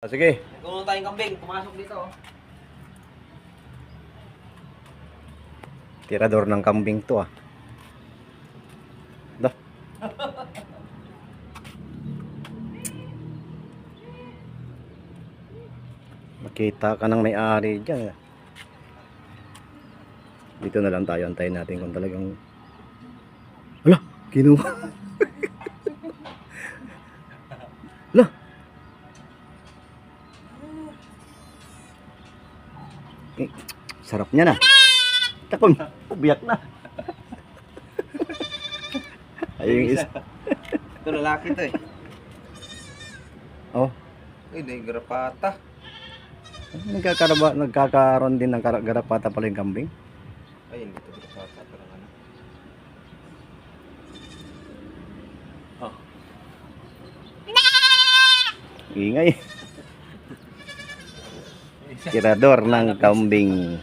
Sige. Nagkulang tayong kambing, pumasok dito. Oh. Tirador ng kambing to ah. Dah. Makita ka ng may-ari dyan. Dito na lang tayo, antayin natin kung talagang... Ala, kinuha. Ala. Eh, sarap niya na. Takon, ubiyak na. Ayun is. Ito lalaki to eh. Oh, Uy, naggarapata. nagkakaroon din ng garapata pala yung kambing. Ay, hindi ito garapata. Parang ano. Oh. Ingay. Tirador ng kambing.